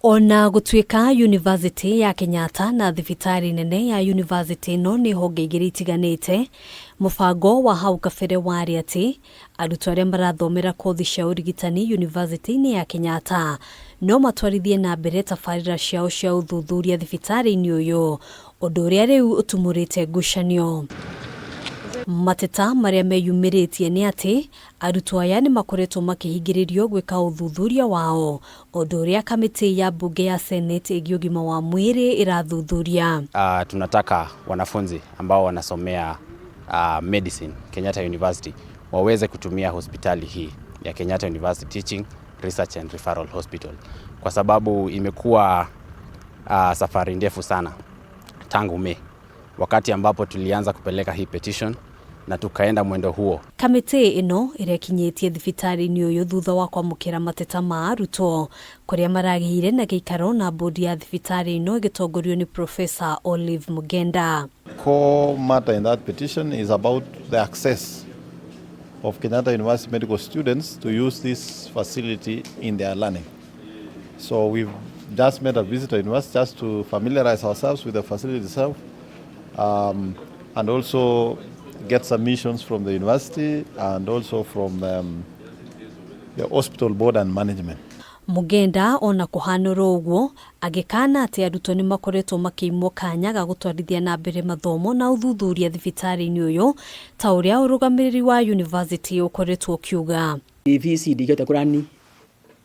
Ona gutuika University ya Kenyatta na thibitari nene ya University no ni honge igiri itiganite, mubango wa hau kabere wari ati arutwo aria marathomera kothi cia urigitani University ya Kenyatta no matwarithie nambere tabarira ciao cia uthuthuria thibitari-ini uyu, undu uria riu utumurite ngucanio. Mateta maria meyumiritie ni ati arutwo aya ni makoretwo makihingiririo gwika uthuthuria wao, undu uria Kamitii ya mbunge ya Senate igii ugima wa mwiri irathuthuria. Tunataka wanafunzi ambao wanasomea medicine Kenyatta University waweze kutumia hospitali hii ya Kenyatta University Teaching, Research and Referral Hospital, kwa sababu imekuwa safari ndefu sana tangu Mei, wakati ambapo tulianza kupeleka hii petition na tukaenda mwendo huo. Kamitii ino irekinyitie thibitari-ini uyu thutha wa kwamukira mateta ma arutwo kuria maragire na giikaro na bodi ya thibitari ino igitongorio ni Professor Olive Mugenda. Core matter in that petition is about the access of Kenyatta University medical students to use this facility in their learning. So we've just made a visit to university just to familiarize ourselves with the facility itself, and also get submissions from the university and also from the hospital board and management. Mugenda ona kuhanura uguo agikana ati arutwo ni makoretwo makiimwo kanya ga gutwarithia nambere mathomo na uthuthuria thibitari-ini uyu ta uria urugamiriri wa university ukoretwo kiuga. VC digeta kurani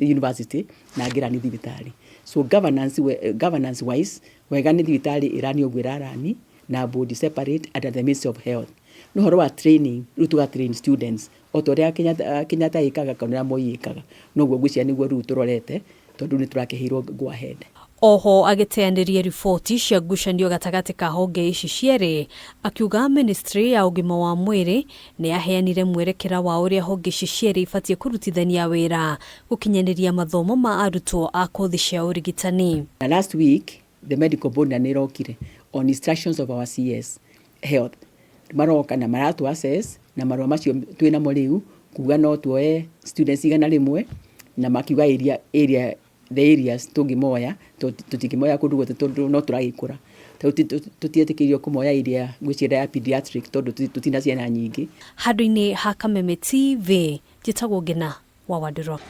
university na girani thibitari. So governance wise wega ni thibitari irani ogwirarani na board separate at the Ministry of Health. No horo wa training rutuga train students otoria Kenyatta ikaga kana moi ikaga no gwo gucia niguo ruturorete tondu ni turakehirwo go ahead. Oho agiteanirie ripoti cia ngucanio gatagati ka honge ici ciere, akiuga ministry ya ugima wa mwiri ni aheanire mwerekera wa uria honge ici ciere ifatie kurutithania wira ukinyaniria mathomo ma arutwo a kothi cia urigitani. Last week the medical board nirokire on instructions of our CS health maroka na maratu access na marwa macio twina mo riu kuga no tuoe students igana rimwe na makiuga the areas tungimoya tutikimoya kundu gothe tondu no turagikura tutietekirio kumoya iria gwicira ya pediatric tondu tutina ciana nyingi. Handu-ini ha Kamitii TV njitagwo Ngina wa Wadiro.